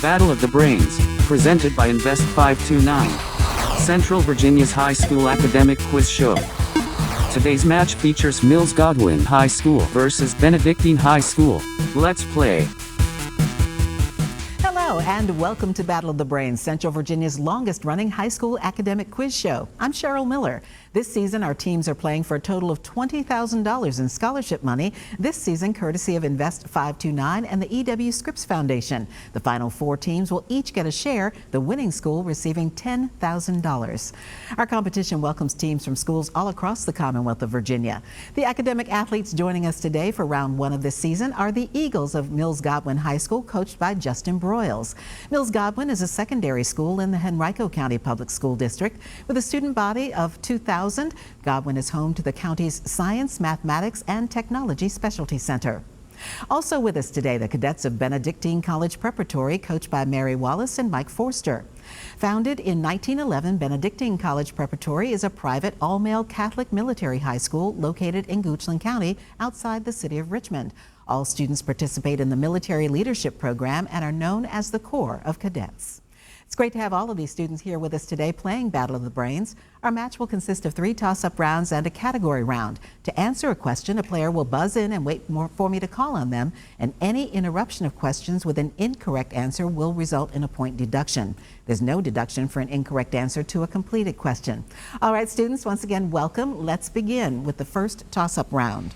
Battle of the Brains, presented by Invest 529. Central Virginia's high school academic quiz show. Today's match features Mills Godwin High School versus Benedictine High School. Let's play. Hello and welcome to Battle of the Brains, Central Virginia's longest-running high school academic quiz show. I'm Cheryl Miller. This season, our teams are playing for a total of $20,000 in scholarship money, this season courtesy of Invest 529 and the E.W. Scripps Foundation. The final four teams will each get a share, the winning school receiving $10,000. Our competition welcomes teams from schools all across the Commonwealth of Virginia. The academic athletes joining us today for round one of this season are the Eagles of Mills Godwin High School, coached by Justin Broyles. Mills Godwin is a secondary school in the Henrico County Public School District with a student body of 2,000. Godwin is home to the county's Science, Mathematics, and Technology Specialty Center. Also with us today, the cadets of Benedictine College Preparatory, coached by Mary Wallace and Mike Forster. Founded in 1911, Benedictine College Preparatory is a private all-male Catholic military high school located in Goochland County outside the city of Richmond. All students participate in the Military Leadership Program and are known as the Corps of Cadets. It's great to have all of these students here with us today playing Battle of the Brains. Our match will consist of 3 toss-up rounds and a category round. To answer a question, a player will buzz in and wait for me to call on them, and any interruption of questions with an incorrect answer will result in a point deduction. There's no deduction for an incorrect answer to a completed question. All right, students, once again, welcome. Let's begin with the first toss-up round.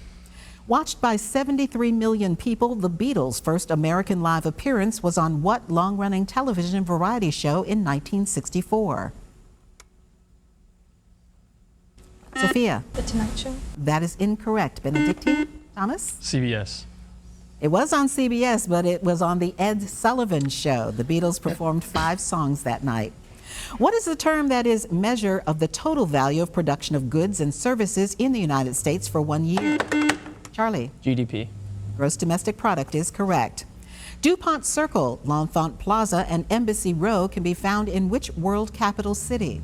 Watched by 73 million people, the Beatles' first American live appearance was on what long-running television variety show in 1964? Sophia? The Tonight Show. That is incorrect. Benedictine? Thomas? CBS. It was on CBS, but it was on the Ed Sullivan Show. The Beatles performed 5 songs that night. What is the term that is measure of the total value of production of goods and services in the United States for 1 year? Charlie? GDP. Gross domestic product is correct. DuPont Circle, L'Enfant Plaza, and Embassy Row can be found in which world capital city?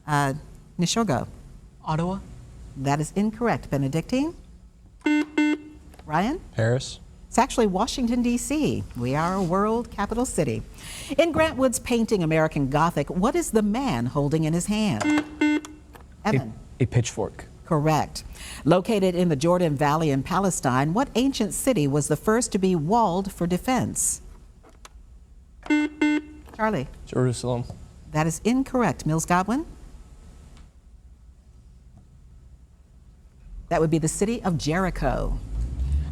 Nishogo? Ottawa. That is incorrect. Benedictine? Ryan? Paris. It's actually Washington, D.C. We are a world capital city. In Grant Wood's painting American Gothic, what is the man holding in his hand? Evan? A pitchfork. Correct. Located in the Jordan Valley in Palestine, what ancient city was the first to be walled for defense? Charlie? Jerusalem. That is incorrect. Mills Godwin? That would be the city of Jericho.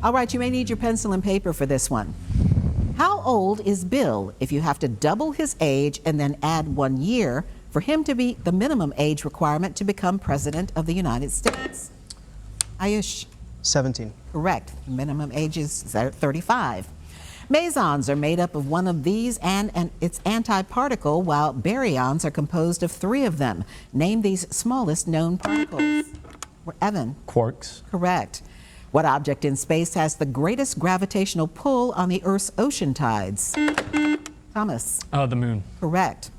All right, you may need your pencil and paper for this one. How old is Bill if you have to double his age and then add 1 year for him to be the minimum age requirement to become President of the United States? Ayush? 17. Correct. Minimum age is 35. Mesons are made up of one of these and its antiparticle, while baryons are composed of 3 of them. Name these smallest known particles. Evan? Quarks. Correct. What object in space has the greatest gravitational pull on the Earth's ocean tides? Thomas? The moon. Correct.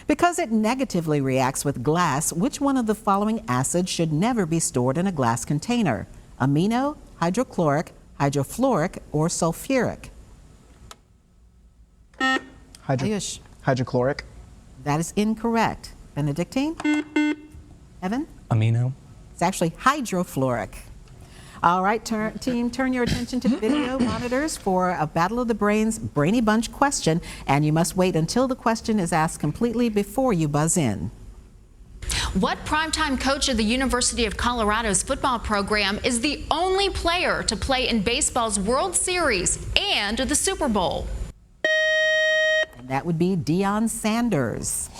Because it negatively reacts with glass, which one of the following acids should never be stored in a glass container? Amino, hydrochloric, hydrofluoric, or sulfuric? Hydrochloric. That is incorrect. Benedictine? Evan? Amino. It's actually hydrofluoric. All right, team, turn your attention to the video monitors for a Battle of the Brains Brainy Bunch question, and you must wait until the question is asked completely before you buzz in. What primetime coach of the University of Colorado's football program is the only player to play in baseball's World Series and the Super Bowl? And that would be Deion Sanders.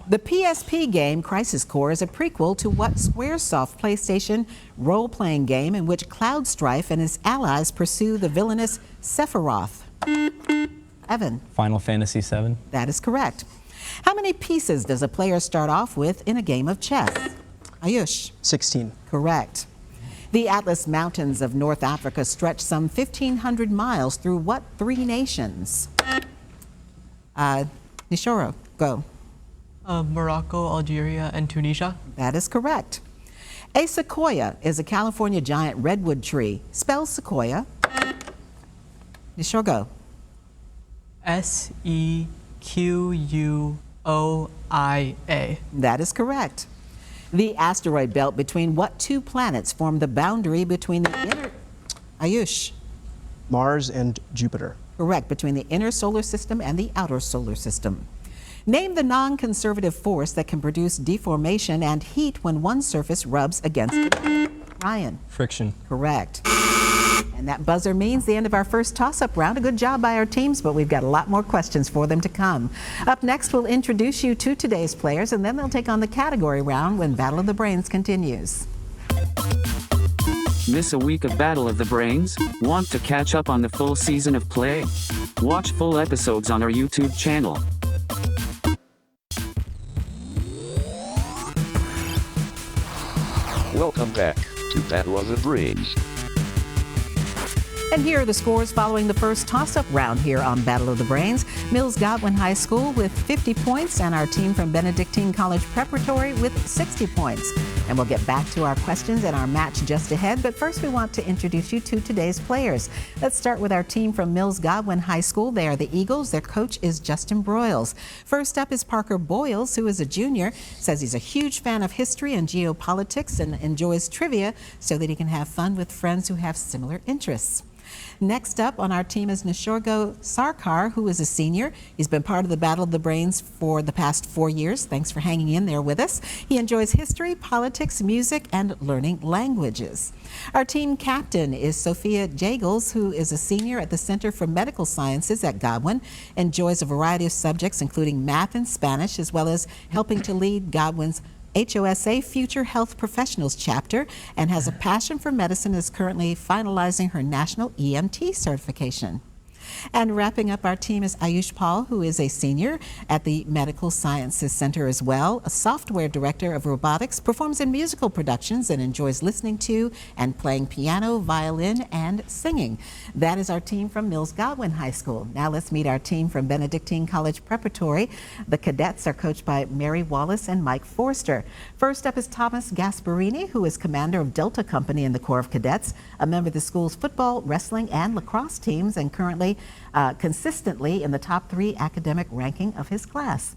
The PSP game Crisis Core is a prequel to what Squaresoft PlayStation role-playing game in which Cloud Strife and his allies pursue the villainous Sephiroth? Evan? Final Fantasy VII. That is correct. How many pieces does a player start off with in a game of chess? Ayush? 16. Correct. The Atlas Mountains of North Africa stretch some 1,500 miles through what 3 nations? Nishoro, go. Morocco, Algeria, and Tunisia. That is correct. A sequoia is a California giant redwood tree. Spell sequoia. Nishogo. Sequoia. That is correct. The asteroid belt between what two planets form the boundary between the inner... Ayush. Mars and Jupiter. Correct, between the inner solar system and the outer solar system. Name the non-conservative force that can produce deformation and heat when one surface rubs against it. Ryan. Friction. Correct. And that buzzer means the end of our first toss-up round. A good job by our teams, but we've got a lot more questions for them to come. Up next, we'll introduce you to today's players, and then they'll take on the category round when Battle of the Brains continues. Miss a week of Battle of the Brains? Want to catch up on the full season of play? Watch full episodes on our YouTube channel. Welcome back to Battle of the Brains. And here are the scores following the first toss-up round here on Battle of the Brains. Mills Godwin High School with 50 points and our team from Benedictine College Preparatory with 60 points. And we'll get back to our questions and our match just ahead, but first we want to introduce you to today's players. Let's start with our team from Mills Godwin High School. They are the Eagles. Their coach is Justin Broyles. First up is Parker Boyles, who is a junior, says he's a huge fan of history and geopolitics and enjoys trivia so that he can have fun with friends who have similar interests. Next up on our team is Nishorgo Sarkar, who is a senior. He's been part of the Battle of the Brains for the past 4 years. Thanks for hanging in there with us. He enjoys history, politics, music, and learning languages. Our team captain is Sophia Jagels, who is a senior at the Center for Medical Sciences at Godwin, enjoys a variety of subjects, including math and Spanish, as well as helping to lead Godwin's HOSA Future Health Professionals chapter, and has a passion for medicine, is currently finalizing her national EMT certification. And wrapping up our team is Ayush Paul, who is a senior at the Medical Sciences Center as well, a software director of robotics, performs in musical productions, and enjoys listening to and playing piano, violin, and singing. That is our team from Mills Godwin High School. Now let's meet our team from Benedictine College Preparatory. The cadets are coached by Mary Wallace and Mike Forster. First up is Thomas Gasparini, who is commander of Delta Company in the Corps of Cadets, a member of the school's football, wrestling, and lacrosse teams, and currently consistently in the top 3 academic ranking of his class.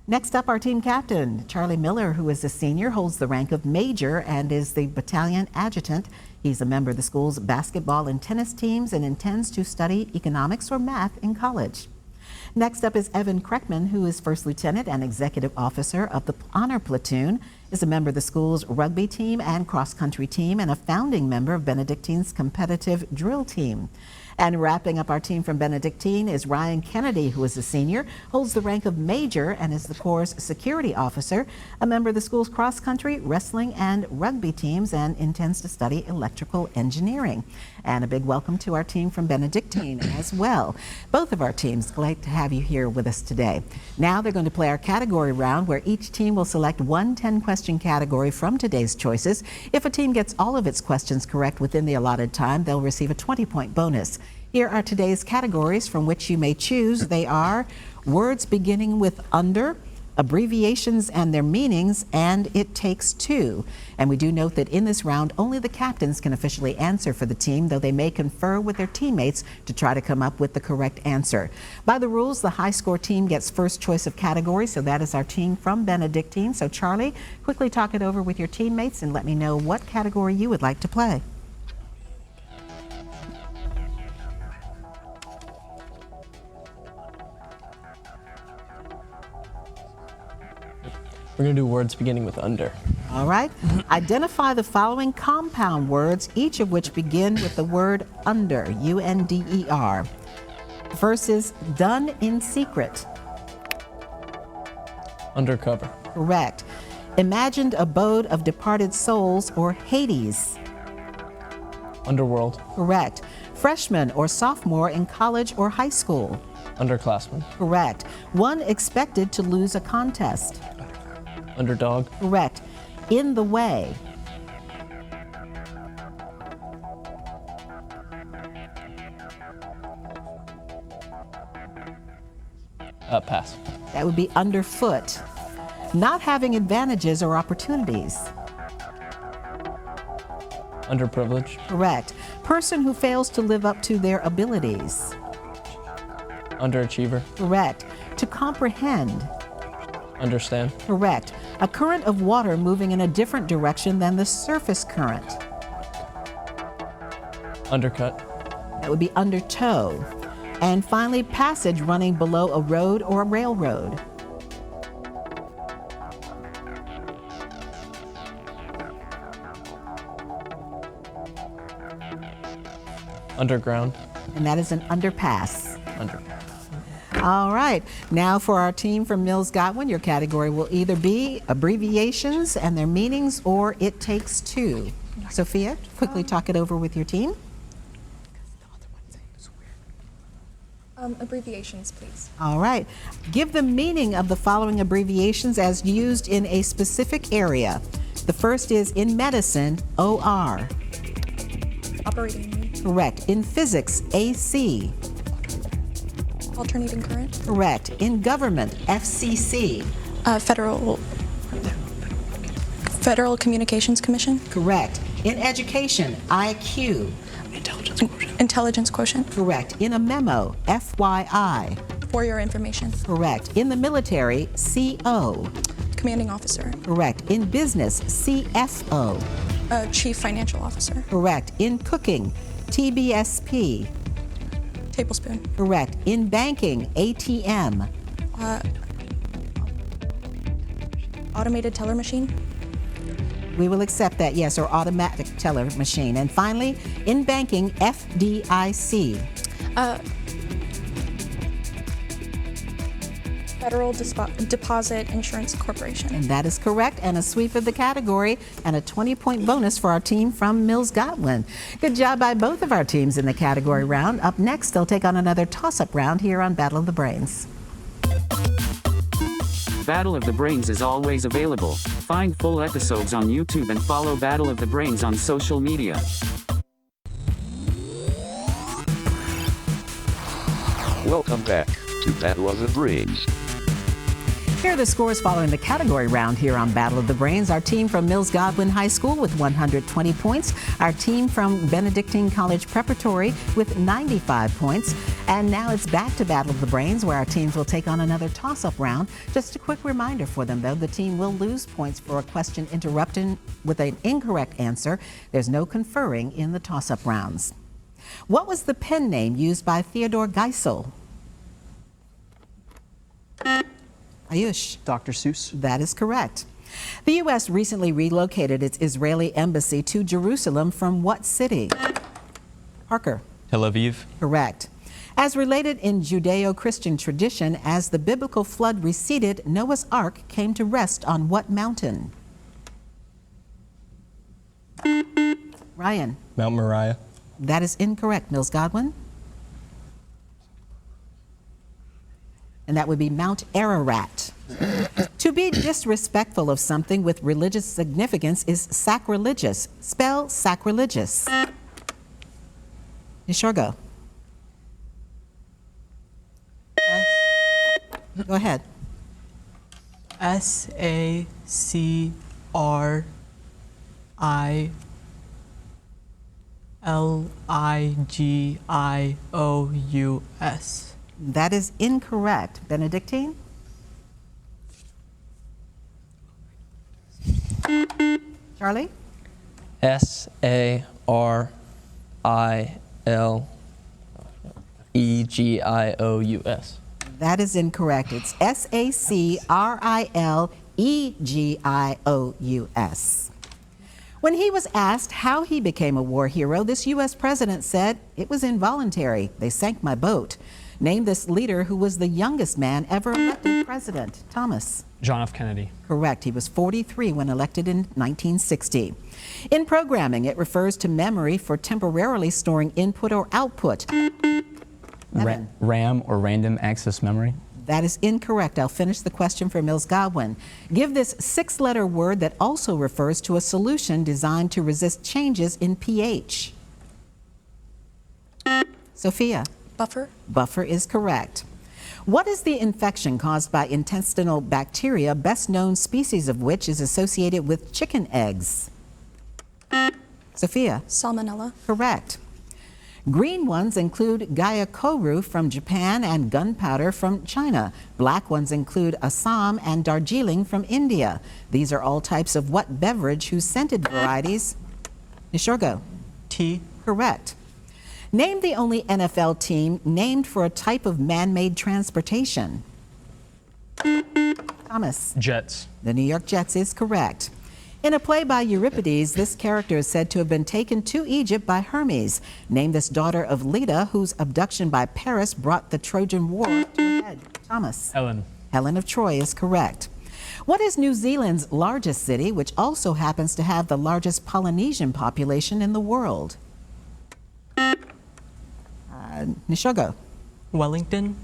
Next up, our team captain, Cheryl Miller, who is a senior, holds the rank of major and is the battalion adjutant. He's a member of the school's basketball and tennis teams and intends to study economics or math in college. Next up is Evan Kreckman, who is first lieutenant and executive officer of the Honor Platoon, is a member of the school's rugby team and cross-country team, and a founding member of Benedictine's competitive drill team. And wrapping up our team from Benedictine is Ryan Kennedy, who is a senior, holds the rank of major, and is the Corps' security officer, a member of the school's cross-country, wrestling, and rugby teams, and intends to study electrical engineering. And a big welcome to our team from Benedictine as well. Both of our teams, glad to have you here with us today. Now they're going to play our category round, where each team will select one 10-question category from today's choices. If a team gets all of its questions correct within the allotted time, they'll receive a 20-point bonus. Here are today's categories from which you may choose. They are words beginning with under, abbreviations and their meanings, and it takes two. And we do note that in this round, only the captains can officially answer for the team, though they may confer with their teammates to try to come up with the correct answer. By the rules, the high score team gets first choice of category, so that is our team from Benedictine. So Charlie, quickly talk it over with your teammates and let me know what category you would like to play. We're going to do words beginning with under. All right. Identify the following compound words, each of which begin with the word under, U-N-D-E-R. First is done in secret. Undercover. Correct. Imagined abode of departed souls, or Hades. Underworld. Correct. Freshman or sophomore in college or high school. Underclassmen. Correct. One expected to lose a contest. Underdog. Correct. In the way. Pass. That would be underfoot. Not having advantages or opportunities. Underprivileged. Correct. Person who fails to live up to their abilities. Underachiever. Correct. To comprehend. Understand. Correct. A current of water moving in a different direction than the surface current. Undercut. That would be undertow. And finally, passage running below a road or a railroad. Underground. And that is an underpass. Underpass. All right, now for our team from Mills Godwin, your category will either be abbreviations and their meanings or it takes two. Sophia, quickly talk it over with your team. Abbreviations, please. All right, give the meaning of the following abbreviations as used in a specific area. The first is in medicine, OR. Operating room. Correct. In physics, AC. Alternating current. Correct. In government, FCC. Federal Communications Commission. Correct. In education, IQ. Intelligence quotient. Correct. In a memo, FYI. For your information. Correct. In the military, CO. Commanding officer. Correct. In business, CFO. Chief financial officer. Correct. In cooking, TBSP. Tablespoon. Correct. In banking, ATM. Automated teller machine. We will accept that, yes, or automatic teller machine. And finally, in banking, FDIC. Federal Deposit Insurance Corporation. And that is correct, and a sweep of the category and a 20-point bonus for our team from Mills Godwin. Good job by both of our teams in the category round. Up next, they'll take on another toss-up round here on Battle of the Brains. Battle of the Brains is always available. Find full episodes on YouTube and follow Battle of the Brains on social media. Welcome back to Battle of the Brains. Here are the scores following the category round here on Battle of the Brains. Our team from Mills Godwin High School with 120 points. Our team from Benedictine College Preparatory with 95 points. And now it's back to Battle of the Brains, where our teams will take on another toss-up round. Just a quick reminder for them, though. The team will lose points for a question interrupted with an incorrect answer. There's no conferring in the toss-up rounds. What was the pen name used by Theodore Geisel? Ayush. Dr. Seuss. That is correct. The U.S. recently relocated its Israeli embassy to Jerusalem from what city? Parker. Tel Aviv. Correct. As related in Judeo-Christian tradition, as the biblical flood receded, Noah's Ark came to rest on what mountain? Ryan. Mount Moriah. That is incorrect. Mills Godwin. And that would be Mount Ararat. To be disrespectful of something with religious significance is sacrilegious. Spell sacrilegious. Nishorgo. Go ahead. SACRILIGIOUS. That is incorrect. Benedictine? Charlie? SARILEGIOUS. That is incorrect. It's SACRILEGIOUS. When he was asked how he became a war hero, this U.S. president said, "It was involuntary. They sank my boat." Name this leader who was the youngest man ever elected president. Thomas. John F. Kennedy. Correct. He was 43 when elected in 1960. In programming, it refers to memory for temporarily storing input or output. RAM or random access memory. That is incorrect. I'll finish the question for Mills Godwin. Give this 6-letter word that also refers to a solution designed to resist changes in pH. Sophia. Buffer. Buffer is correct. What is the infection caused by intestinal bacteria, best known species of which is associated with chicken eggs? Sophia? Salmonella. Correct. Green ones include Gyakoru from Japan and gunpowder from China. Black ones include Assam and Darjeeling from India. These are all types of what beverage whose scented varieties? Nishorgo? Tea. Correct. Name the only NFL team named for a type of man-made transportation. Thomas? Jets. The New York Jets is correct. In a play by Euripides, this character is said to have been taken to Egypt by Hermes. Name this daughter of Leda, whose abduction by Paris brought the Trojan War to a head. Thomas? Ellen. Helen of Troy is correct. What is New Zealand's largest city, which also happens to have the largest Polynesian population in the world? Nishogo? Wellington.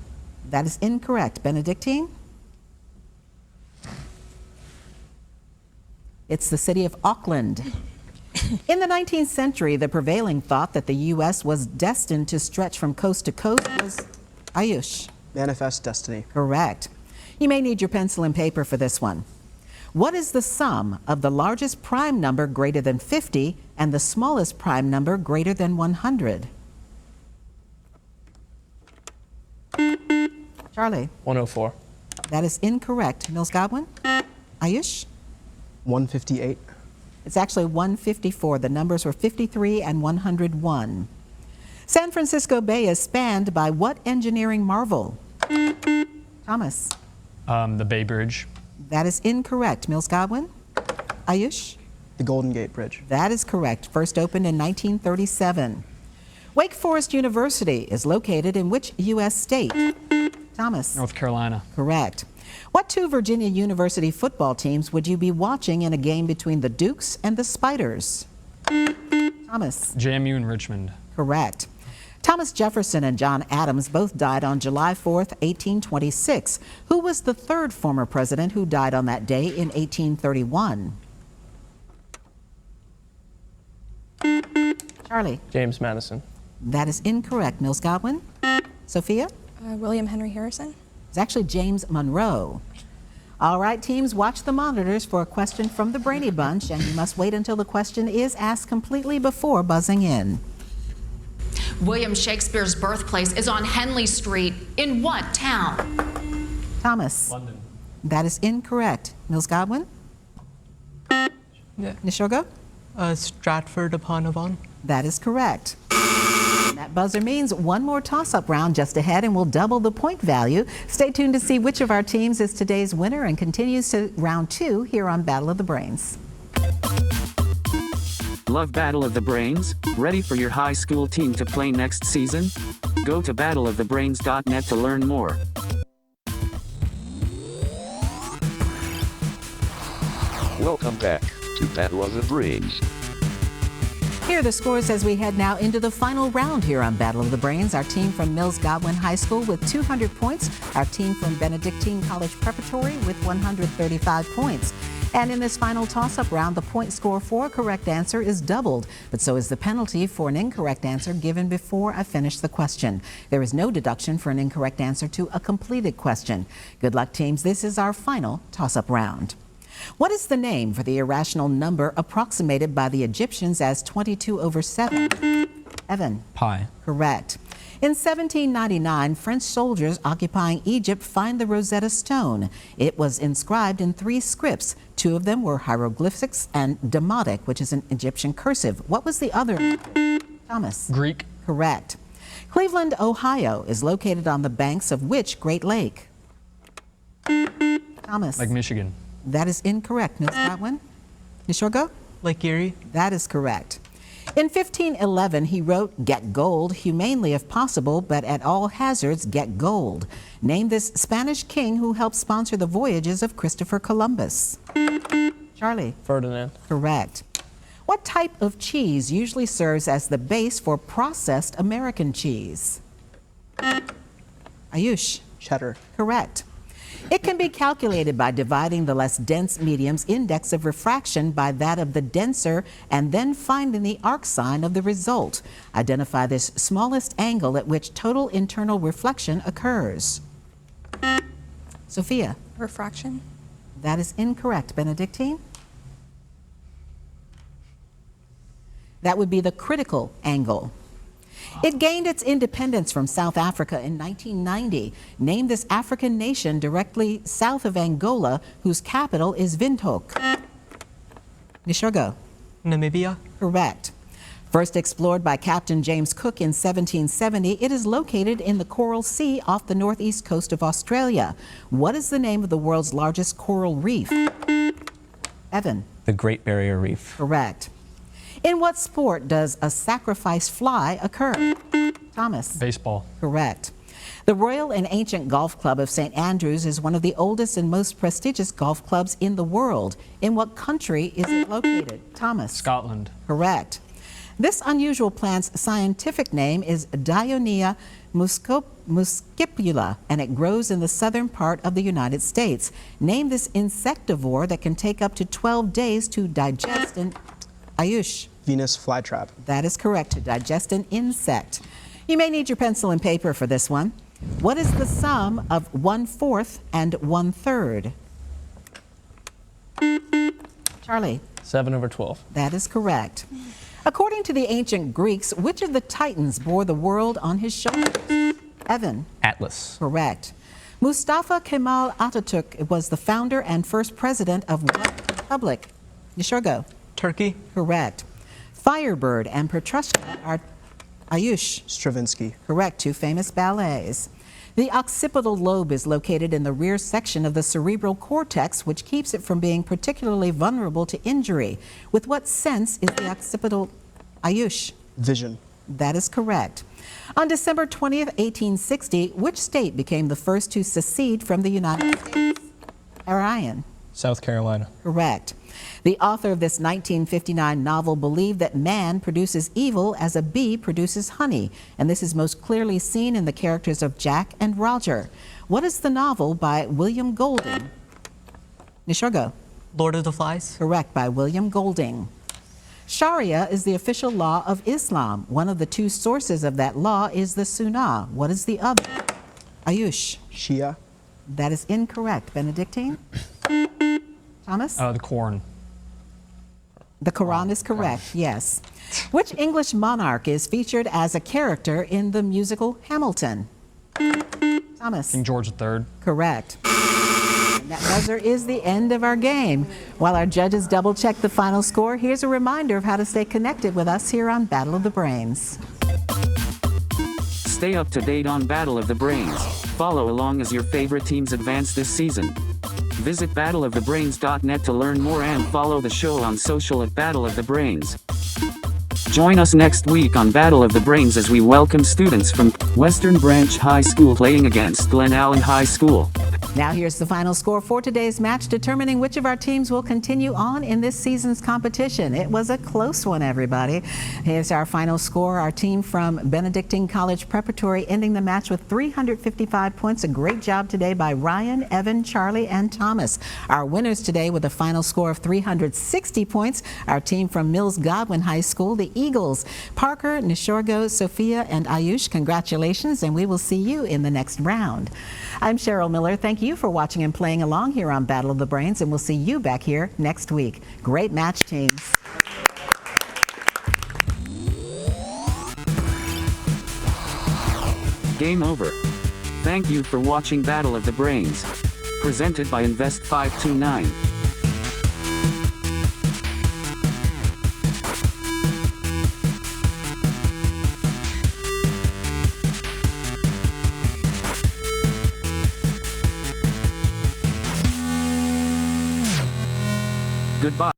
That is incorrect. Benedictine? It's the city of Auckland. In the 19th century, the prevailing thought that the U.S. was destined to stretch from coast to coast was Ayush. Manifest destiny. Correct. You may need your pencil and paper for this one. What is the sum of the largest prime number greater than 50 and the smallest prime number greater than 100? Charlie? 104. That is incorrect. Mills Godwin? Ayush? 158. It's actually 154. The numbers were 53 and 101. San Francisco Bay is spanned by what engineering marvel? Thomas? The Bay Bridge. That is incorrect. Mills Godwin? Ayush? The Golden Gate Bridge. That is correct. First opened in 1937. Wake Forest University is located in which U.S. state? Thomas? North Carolina. Correct. What two Virginia University football teams would you be watching in a game between the Dukes and the Spiders? Thomas? JMU and Richmond. Correct. Thomas Jefferson and John Adams both died on July 4th, 1826. Who was the third former president who died on that day in 1831? Charlie? James Madison. That is incorrect. Mills Godwin? Sophia? William Henry Harrison. It's actually James Monroe. All right, teams, watch the monitors for a question from the Brady Bunch, and you must wait until the question is asked completely before buzzing in. William Shakespeare's birthplace is on Henley Street. In what town? Thomas? London. That is incorrect. Mills Godwin? Yeah. Nishogo? Stratford-upon-Avon. That is correct. That buzzer means one more toss-up round just ahead, and we'll double the point value. Stay tuned to see which of our teams is today's winner and continues to round 2 here on Battle of the Brains. Love Battle of the Brains? Ready for your high school team to play next season? Go to battleofthebrains.net to learn more. Welcome back to Battle of the Brains. Here are the scores as we head now into the final round here on Battle of the Brains. Our team from Mills Godwin High School with 200 points. Our team from Benedictine College Preparatory with 135 points. And in this final toss-up round, the point score for a correct answer is doubled, but so is the penalty for an incorrect answer given before I finish the question. There is no deduction for an incorrect answer to a completed question. Good luck, teams. This is our final toss-up round. What is the name for the irrational number approximated by the Egyptians as 22/7? Evan? Pi. Correct. In 1799, French soldiers occupying Egypt find the Rosetta Stone. It was inscribed in 3 scripts. 2 of them were hieroglyphics and Demotic, which is an Egyptian cursive. What was the other? Thomas? Greek. Correct. Cleveland, Ohio is located on the banks of which Great Lake? Thomas? Like Michigan. That is incorrect. Ms. Godwin? Nishorgo? Lake Erie. That is correct. In 1511, he wrote, "Get gold, humanely if possible, but at all hazards, get gold." Name this Spanish king who helped sponsor the voyages of Christopher Columbus. Charlie? Ferdinand. Correct. What type of cheese usually serves as the base for processed American cheese? Ayush? Cheddar. Correct. It can be calculated by dividing the less dense medium's index of refraction by that of the denser and then finding the arc sine of the result. Identify this smallest angle at which total internal reflection occurs. Sophia? Refraction. That is incorrect. Benedictine? That would be the critical angle. It gained its independence from South Africa in 1990. Name this African nation directly south of Angola, whose capital is Windhoek. Nishogo. Namibia. Correct. First explored by Captain James Cook in 1770, it is located in the Coral Sea off the northeast coast of Australia. What is the name of the world's largest coral reef? Evan. The Great Barrier Reef. Correct. In what sport does a sacrifice fly occur? Thomas. Baseball. Correct. The Royal and Ancient Golf Club of St. Andrews is one of the oldest and most prestigious golf clubs in the world. In what country is it located? Thomas. Scotland. Correct. This unusual plant's scientific name is Dionaea muscipula, and it grows in the southern part of the United States. Name this insectivore that can take up to 12 days to digest an Ayush. Venus flytrap. That is correct, to digest an insect. You may need your pencil and paper for this one. What is the sum of 1/4 and 1/3? Charlie. 7/12. That is correct. According to the ancient Greeks, which of the Titans bore the world on his shoulders? Evan. Atlas. Correct. Mustafa Kemal Atatürk was the founder and first president of what republic? Nishogo. Turkey. Correct. Firebird and Petrushka are Ayush. Stravinsky. Correct, two famous ballets. The occipital lobe is located in the rear section of the cerebral cortex, which keeps it from being particularly vulnerable to injury. With what sense is the occipital Ayush? Vision. That is correct. On December 20th, 1860, which state became the first to secede from the United States? Orion. South Carolina. Correct. The author of this 1959 novel believed that man produces evil as a bee produces honey, and this is most clearly seen in the characters of Jack and Roger. What is the novel by William Golding? Nishogo. Lord of the Flies. Correct, by William Golding. Sharia is the official law of Islam. One of the two sources of that law is the Sunnah. What is the other? Ayush. Shia. That is incorrect. Benedictine? Thomas? The corn. The Quran is correct, yes. Which English monarch is featured as a character in the musical Hamilton? Thomas? King George III. Correct. And that buzzer is the end of our game. While our judges double check the final score, here's a reminder of how to stay connected with us here on Battle of the Brains. Stay up to date on Battle of the Brains. Follow along as your favorite teams advance this season. Visit battleofthebrains.net to learn more and follow the show on social at Battle of the Brains. Join us next week on Battle of the Brains as we welcome students from Western Branch High School playing against Glen Allen High School. Now here's the final score for today's match, determining which of our teams will continue on in this season's competition. It was a close one, everybody. Here's our final score. Our team from Benedictine College Preparatory ending the match with 355 points. A great job today by Ryan, Evan, Charlie, and Thomas. Our winners today with a final score of 360 points. Our team from Mills Godwin High School, the Eagles. Parker, Nishorgo, Sophia, and Ayush, congratulations, and we will see you in the next round. I'm Cheryl Miller. Thank you for watching and playing along here on Battle of the Brains, and we'll see you back here next week. Great match, teams. Game over. Thank you for watching Battle of the Brains. Presented by Invest 529. Goodbye.